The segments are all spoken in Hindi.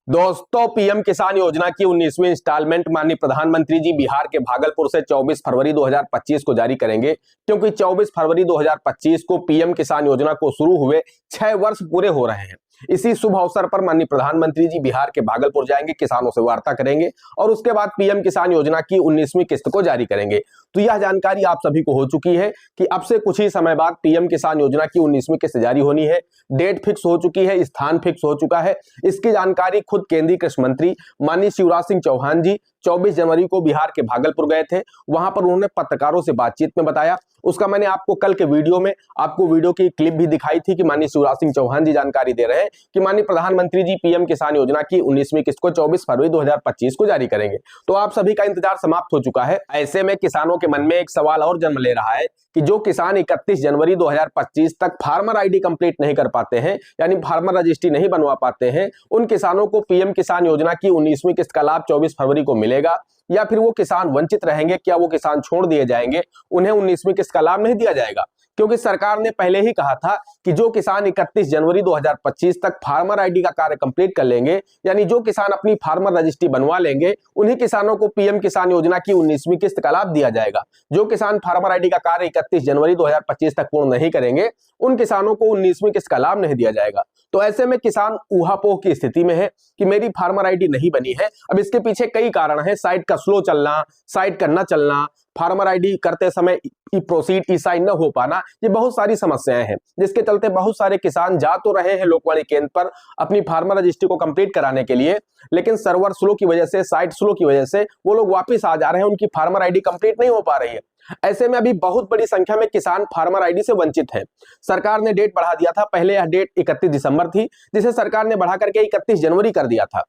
दोस्तों, पीएम किसान योजना की 19वीं इंस्टॉलमेंट माननीय प्रधानमंत्री जी बिहार के भागलपुर से 24 फरवरी 2025 को जारी करेंगे, क्योंकि 24 फरवरी 2025 को पीएम किसान योजना को शुरू हुए 6 वर्ष पूरे हो रहे हैं। इसी शुभ अवसर पर माननीय प्रधानमंत्री जी बिहार के भागलपुर जाएंगे, किसानों से वार्ता करेंगे और उसके बाद पीएम किसान योजना की 19वीं किस्त को जारी करेंगे। तो यह जानकारी आप सभी को हो चुकी है कि अब से कुछ ही समय बाद पीएम किसान योजना की 19वीं किस्त जारी होनी है। डेट फिक्स हो चुकी है, स्थान फिक्स हो चुका है। इसकी जानकारी खुद केंद्रीय कृषि मंत्री माननीय शिवराज सिंह चौहान जी 24 जनवरी को बिहार के भागलपुर गए थे। वहां पर उन्होंने पत्रकारों से बातचीत में बताया। उसका मैंने आपको कल के वीडियो में आपको वीडियो की क्लिप भी दिखाई थी कि माननीय शिवराज सिंह चौहान जी जानकारी दे रहे हैं कि माननीय प्रधानमंत्री जी पीएम किसान योजना की 19वीं किस्त को 24 फरवरी 2025 को जारी करेंगे। तो आप सभी का इंतजार समाप्त हो चुका है। ऐसे में किसानों के मन में एक सवाल और जन्म ले रहा है कि जो किसान 31 जनवरी 2025 तक फार्मर आईडी कंप्लीट नहीं कर पाते हैं, यानी फार्मर रजिस्ट्री नहीं बनवा पाते हैं, उन किसानों को पीएम किसान योजना की 19वीं किस्त का लाभ 24 फरवरी को मिलेगा या फिर वो किसान वंचित रहेंगे? क्या वो किसान छोड़ दिए जाएंगे, उन्हें 19वीं किस्त का लाभ नहीं दिया जाएगा? क्योंकि सरकार ने पहले ही कहा था कि जो किसान 31 जनवरी 2025 तक फार्मर आईडी का कार्य कंप्लीट कर लेंगे, यानी जो किसान अपनी फार्मर रजिस्ट्री बनवा लेंगे, उन्हीं किसानों को पीएम किसान योजना की 19वीं किस्त का लाभ दिया जाएगा। जो किसान फार्मर आईडी का कार्य 31 जनवरी 2025 तक पूर्ण नहीं करेंगे, उन किसानों को 19वीं किस्त का लाभ नहीं दिया जाएगा। तो ऐसे में किसान ऊहापोह की स्थिति में है कि मेरी फार्मर आईडी नहीं बनी है। अब इसके पीछे कई कारण है, साइट का स्लो चलना, साइट का न चलना, फार्मर आईडी करते समय प्रोसीड ई साइन न हो पाना, ये बहुत सारी समस्याएं हैं, जिसके चलते बहुत सारे किसान जा तो रहे हैं लोकवाणी केंद्र पर अपनी फार्मर रजिस्ट्री को कंप्लीट कराने के लिए, लेकिन सर्वर स्लो की वजह से, साइट स्लो की वजह से वो लोग वापस आ जा रहे हैं, उनकी फार्मर आईडी कंप्लीट नहीं हो पा रही है। ऐसे में अभी बहुत बड़ी संख्या में किसान फार्मर आईडी से वंचित हैं। सरकार ने डेट बढ़ा दिया था, पहले यह डेट 31 दिसंबर थी, जिसे सरकार ने बढ़ा करके 31 जनवरी कर दिया था।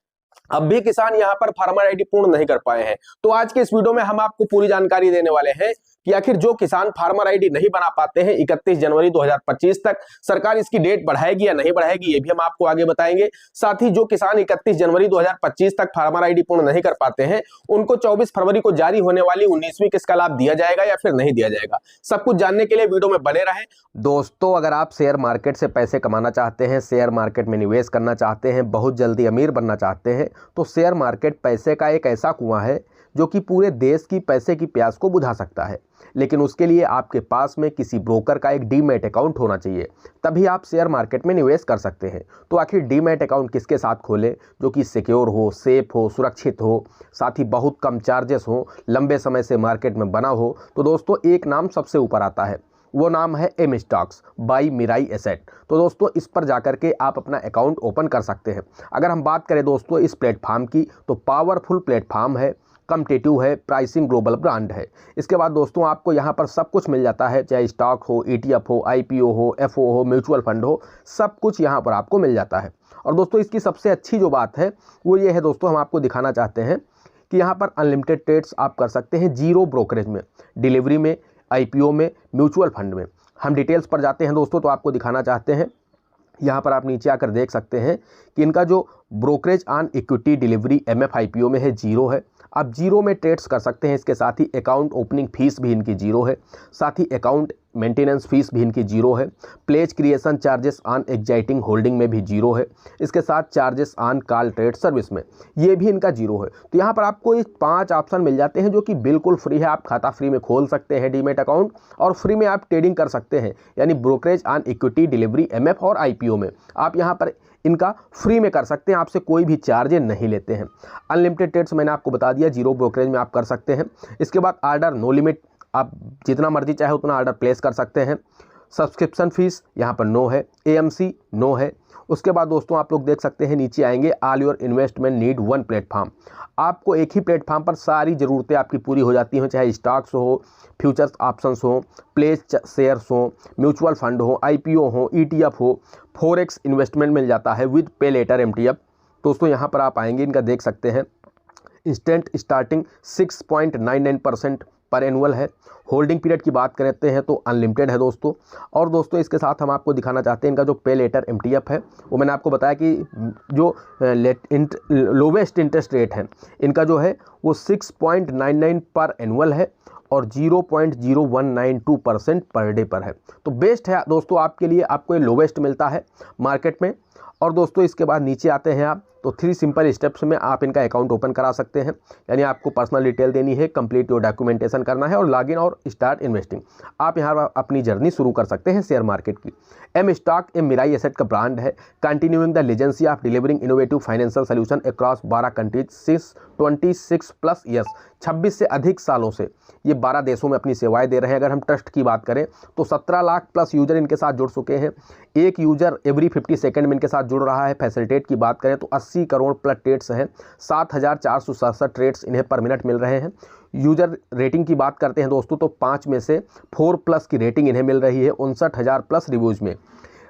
अब भी किसान यहां पर फार्मर आईडी पूर्ण नहीं कर पाए हैं। तो आज के इस वीडियो में हम आपको पूरी जानकारी देने वाले हैं कि आखिर जो किसान फार्मर आईडी नहीं बना पाते हैं 31 जनवरी 2025 तक, सरकार इसकी डेट बढ़ाएगी या नहीं बढ़ाएगी, ये भी हम आपको आगे बताएंगे। साथ ही जो किसान 31 जनवरी 2025 तक फार्मर आईडी पूर्ण नहीं कर पाते हैं, उनको 24 फरवरी को जारी होने वाली 19वीं किस्त का लाभ दिया जाएगा या फिर नहीं दिया जाएगा। सब कुछ जानने के लिए वीडियो में बने रहें। दोस्तों, अगर आप शेयर मार्केट से पैसे कमाना चाहते हैं, शेयर मार्केट में निवेश करना चाहते हैं, बहुत जल्दी अमीर बनना चाहते हैं, तो शेयर मार्केट पैसे का एक ऐसा कुआं है जो कि पूरे देश की पैसे की प्यास को बुझा सकता है। लेकिन उसके लिए आपके पास में किसी ब्रोकर का एक डीमैट अकाउंट होना चाहिए, तभी आप शेयर मार्केट में निवेश कर सकते हैं। तो आखिर डीमैट अकाउंट किसके साथ खोलें जो कि सिक्योर हो, सेफ हो, सुरक्षित हो, साथ ही बहुत कम चार्जेस हो, लंबे समय से मार्केट में बना हो? तो दोस्तों, एक नाम सबसे ऊपर आता है, वो नाम है M stocks by Mirae Asset. तो दोस्तों, इस पर जाकर के आप अपना अकाउंट ओपन कर सकते हैं। अगर हम बात करें दोस्तों इस प्लेटफॉर्म की, तो पावरफुल प्लेटफॉर्म है, कम्पिटिटिव है, प्राइसिंग ग्लोबल ब्रांड है। इसके बाद दोस्तों आपको यहाँ पर सब कुछ मिल जाता है, चाहे स्टॉक हो, ETF हो, IPO हो, FO हो, म्यूचुअल फंड हो, सब कुछ यहाँ पर आपको मिल जाता है। और दोस्तों इसकी सबसे अच्छी जो बात है वो ये है दोस्तों, हम आपको दिखाना चाहते हैं कि यहाँ पर अनलिमिटेड ट्रेड्स आप कर सकते हैं, जीरो ब्रोकरेज में, डिलीवरी में, IPO में, म्यूचुअल फंड में। हम डिटेल्स पर जाते हैं दोस्तों, तो आपको दिखाना चाहते हैं। यहाँ पर आप नीचे आकर देख सकते हैं कि इनका जो brokerage on equity delivery MF IPO में है, जीरो है। आप जीरो में ट्रेड्स कर सकते हैं। इसके साथ ही अकाउंट ओपनिंग फीस भी इनकी जीरो है, साथ ही अकाउंट मेंटेनेंस फीस भी इनकी जीरो है। Pledge creation charges on existing holding में भी जीरो है। इसके साथ charges on call trade service में ये भी इनका जीरो है। तो यहाँ पर आपको ये 5 ऑप्शन मिल जाते हैं जो कि बिल्कुल फ्री है। आप खाता फ्री में खोल सकते हैं डीमैट अकाउंट, और फ्री में आप ट्रेडिंग कर सकते हैं, यानी brokerage on equity delivery MF और IPO में आप यहाँ पर इनका फ्री में कर सकते हैं, आपसे कोई भी चार्ज नहीं लेते हैं। अनलिमिटेड ट्रेड्स मैंने आपको बता दिया, जीरो ब्रोकरेज में आप कर सकते हैं। इसके बाद ऑर्डर नो लिमिट, आप जितना मर्जी चाहे उतना ऑर्डर प्लेस कर सकते हैं। सब्सक्रिप्शन फीस यहाँ पर नो है, AMC नो है। उसके बाद दोस्तों आप लोग देख सकते हैं, नीचे आएंगे, all your investment need one platform. आपको एक ही प्लेटफॉर्म पर सारी ज़रूरतें आपकी पूरी हो जाती हैं, चाहे स्टॉक्स हो, फ्यूचर्स ऑप्शंस हो, प्लेस शेयर्स हो, म्यूचुअल फंड हो, IPO हो, ETF हो, फॉरेक्स इन्वेस्टमेंट मिल जाता है विद पे लेटर MTF। दोस्तों यहाँ पर आप आएंगे, इनका देख सकते हैं, इंस्टेंट स्टार्टिंग 6.99% पर एनुअल है। होल्डिंग पीरियड की बात करते हैं तो अनलिमिटेड है दोस्तों। और दोस्तों इसके साथ हम आपको दिखाना चाहते हैं इनका जो पे लेटर MTF है, वो मैंने आपको बताया कि जो लोवेस्ट इंटरेस्ट रेट है इनका जो है वो 6.99 पर एनुअल है और 0.0192% पर डे पर है। तो बेस्ट है दोस्तों आपके लिए, आपको ये लोवेस्ट मिलता है मार्केट में। और दोस्तों इसके बाद नीचे आते हैं आप, तो 3 सिंपल स्टेप्स में आप इनका अकाउंट ओपन करा सकते हैं। यानी आपको पर्सनल डिटेल देनी है, कंप्लीट योर डॉक्यूमेंटेशन करना है और लॉगिन और स्टार्ट इन्वेस्टिंग। आप यहाँ अपनी जर्नी शुरू कर सकते हैं शेयर मार्केट की। एम स्टॉक मिराई एसेट का ब्रांड है, continuing the legacy of delivering innovative financial solution across 12 countries since 26+ years. 26 से अधिक सालों से ये 12 देशों में अपनी सेवाएं दे रहे हैं। अगर हम ट्रस्ट की बात करें तो 17 लाख प्लस यूजर इनके साथ जुड़ चुके हैं। एक यूजर एवरी 50 सेकंड में इनके साथ जुड़ रहा है। फैसिलिटेट की बात करें तो 80 करोड़ प्लस ट्रेड्स हैं, 7,467 ट्रेड्स इन्हें पर मिनट मिल रहे हैं। यूजर रेटिंग की बात करते हैं दोस्तों तो 5 में से 4+ की रेटिंग इन्हें मिल रही है 59,000 प्लस रिव्यूज़ में।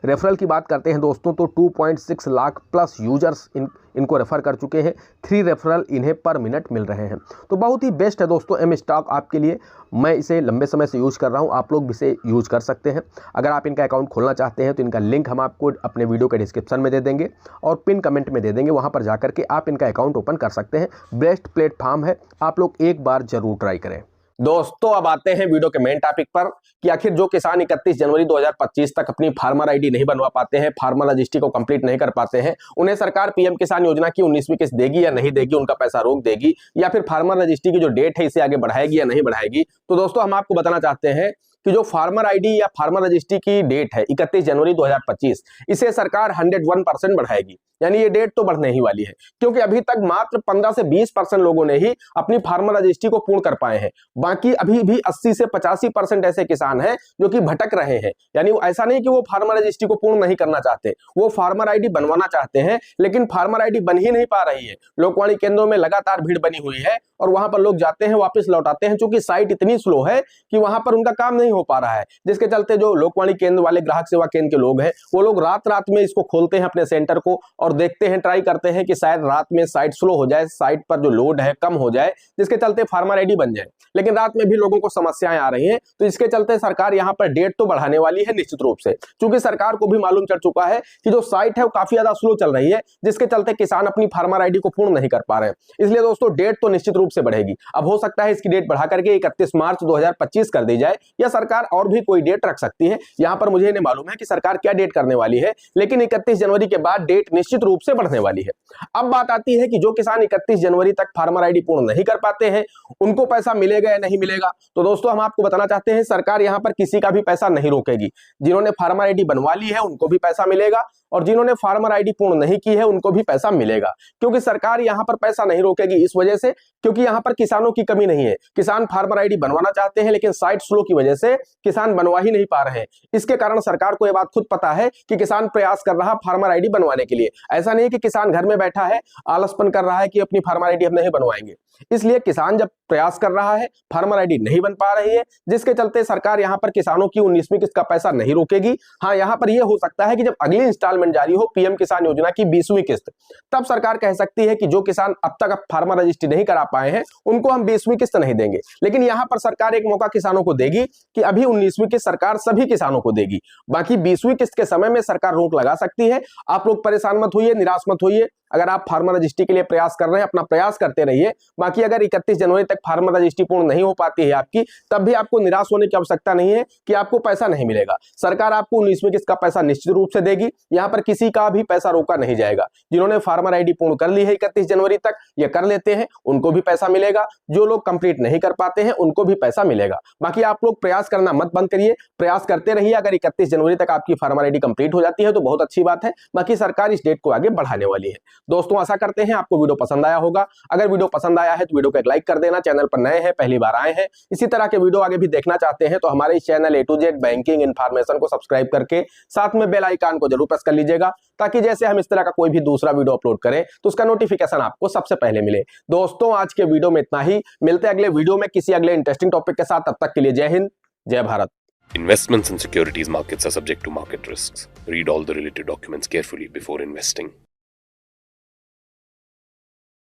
रेफरल की बात करते हैं दोस्तों तो 2.6 लाख प्लस यूजर्स इनको रेफ़र कर चुके हैं। 3 रेफरल इन्हें पर मिनट मिल रहे हैं। तो बहुत ही बेस्ट है दोस्तों एम स्टॉक आपके लिए। मैं इसे लंबे समय से यूज़ कर रहा हूं, आप लोग भी इसे यूज़ कर सकते हैं। अगर आप इनका अकाउंट खोलना चाहते हैं तो इनका लिंक हम आपको अपने वीडियो के डिस्क्रिप्शन में दे देंगे और पिन कमेंट में दे देंगे, वहाँ पर जाकर के आप इनका अकाउंट ओपन कर सकते हैं। बेस्ट प्लेटफॉर्म है, आप लोग एक बार जरूर ट्राई करें। दोस्तों अब आते हैं वीडियो के मेन टॉपिक पर कि आखिर जो किसान 31 जनवरी 2025 तक अपनी फार्मर आईडी नहीं बनवा पाते हैं, फार्मर रजिस्ट्री को कंप्लीट नहीं कर पाते हैं, उन्हें सरकार पीएम किसान योजना की 19वीं किस्त देगी या नहीं देगी, उनका पैसा रोक देगी या फिर फार्मर रजिस्ट्री की जो डेट है इसे आगे बढ़ाएगी या नहीं बढ़ाएगी। तो दोस्तों हम आपको बताना चाहते हैं कि जो फार्मर आईडी या फार्मर रजिस्ट्री की डेट है 31 जनवरी 2025, इसे सरकार 101% बढ़ाएगी। यानी ये डेट तो बढ़ने ही वाली है, क्योंकि अभी तक मात्र 15 से 20% लोगों ने ही अपनी फार्मर रजिस्ट्री को पूर्ण कर पाए हैं। बाकी अभी भी 80 से 85% ऐसे किसान हैं जो कि भटक रहे हैं। यानी ऐसा नहीं कि वो फार्मर रजिस्ट्री को पूर्ण नहीं करना चाहते, वो फार्मर आईडी बनवाना चाहते हैं, लेकिन फार्मर आईडी बन ही नहीं पा रही है। लोकवाणी केंद्रों में लगातार भीड़ बनी हुई है और वहां पर लोग जाते हैं, वापस लौटाते हैं, क्योंकि साइट इतनी स्लो है कि वहां पर उनका काम नहीं हो पा रहा है। जिसके चलते जो लोकवाणी केंद्र वाले ग्राहक सेवा केंद्र के लोग हैं, वो लोग रात रात में इसको खोलते हैं अपने सेंटर को और देखते हैं, ट्राई करते हैं कि शायद रात में साइट स्लो हो जाए, साइट पर जो लोड है कम हो जाए, जिसके चलते फार्मर आईडी बन जाए। लेकिन रात में भी लोगों को समस्याएं आ रही हैं, तो इसके चलते सरकार यहां पर डेट तो बढ़ाने वाली है निश्चित रूप से, क्योंकि सरकार को भी मालूम चल चुका है कि जो साइट है वो काफी ज्यादा स्लो चल रही है, जिसके चलते किसान अपनी फार्मर आईडी को पूर्ण नहीं कर पा रहे हैं। इसलिए दोस्तों डेट तो निश्चित रूप से बढ़ेगी। अब हो सकता है इसकी डेट बढ़ा करके 31 मार्च 2025 कर दी जाए, या सरकार और भी कोई डेट रख सकती है। यहां पर मुझे नहीं मालूम है कि सरकार क्या डेट करने वाली है, लेकिन 31 जनवरी के बाद डेट निश्चित रूप से बढ़ने वाली है। अब बात आती है कि जो किसान 31 जनवरी तक फार्मर आईडी पूर्ण नहीं कर पाते हैं, उनको पैसा मिलेगा या नहीं मिलेगा। तो दोस्तों हम आपको बताना चाहते हैं, सरकार यहां पर किसी का भी पैसा नहीं रोकेगी। जिन्होंने फार्मर आईडी बनवा ली है उनको भी पैसा मिलेगा, और जिन्होंने फार्मर आईडी पूर्ण नहीं की है उनको भी पैसा मिलेगा। क्योंकि सरकार यहां पर पैसा नहीं रोकेगी इस वजह से, क्योंकि यहां पर किसानों की कमी नहीं है। किसान फार्मर आईडी बनवाना चाहते हैं, लेकिन साइट स्लो की वजह से किसान बनवा ही नहीं पा रहे हैं। इसके कारण सरकार को यह बात खुद पता है कि किसान प्रयास कर रहा फार्मर आईडी बनवाने के लिए। ऐसा नहीं कि किसान घर में बैठा है, आलसपन कर रहा है कि अपनी फार्मर आईडी हम नहीं बनवाएंगे। इसलिए किसान जब प्रयास कर रहा है, फार्मर आईडी नहीं बन पा रही है, जिसके चलते सरकार यहां पर किसानों की 19वीं किस्त का पैसा नहीं रोकेगी। हाँ, यहां पर यह हो सकता है कि जब अगली इंस्टॉलमेंट जारी हो पीएम किसान योजना की 20वीं किस्त, तब सरकार कह सकती है कि जो किसान अब तक फार्मर रजिस्ट्री नहीं करा पाए हैं उनको हम 20वीं किस्त नहीं देंगे। लेकिन यहां पर सरकार एक मौका किसानों को देगी कि अभी 19वीं किस्त सरकार सभी किसानों को देगी। बाकी 20वीं किस्त के समय में सरकार रोक लगा सकती है। आप लोग परेशान मत होइए, निराश मत होइए। अगर आप फार्मर रजिस्ट्री के लिए प्रयास कर रहे हैं, अपना प्रयास करते रहिए। बाकी अगर 31 जनवरी तक फार्मर रजिस्ट्री पूर्ण नहीं हो पाती है आपकी, तब भी आपको निराश होने की आवश्यकता नहीं है कि आपको पैसा नहीं मिलेगा। सरकार आपको 19वीं किस्त का पैसा निश्चित रूप से देगी। यहां पर किसी का भी पैसा रोका नहीं जाएगा। जिन्होंने फार्मर आईडी पूर्ण कर ली है 31 जनवरी तक, ये कर लेते हैं, उनको भी पैसा मिलेगा। जो लोग कंप्लीट नहीं कर पाते हैं उनको भी पैसा मिलेगा। बाकी आप लोग प्रयास करना मत बंद करिए, प्रयास करते रहिए। अगर 31 जनवरी तक आपकी फार्मर आईडी कंप्लीट हो जाती है तो बहुत अच्छी बात है। बाकी सरकार इस डेट को आगे बढ़ाने वाली है। दोस्तों आशा करते हैं आपको वीडियो पसंद आया होगा। अगर वीडियो पसंद आया है तो वीडियो को एक लाइक कर देना। चैनल पर नए हैं, पहली बार आए हैं, इसी तरह के वीडियो आगे भी देखना चाहते हैं तो हमारे इस channel A to Z banking information को सब्सक्राइब करके साथ में बेल आइकन को जरूर प्रेस कर लीजिएगा, ताकि जैसे हम इस तरह का कोई भी दूसरा वीडियो अपलोड करें तो उसका नोटिफिकेशन आपको सबसे पहले मिले। दोस्तों आज के वीडियो में इतना ही, मिलते हैं अगले वीडियो में किसी अगले इंटरेस्टिंग टॉपिक के साथ। तब तक के लिए जय हिंद, जय Bharat. Investments in securities markets are subject to market risks. Read all the related documents carefully before investing.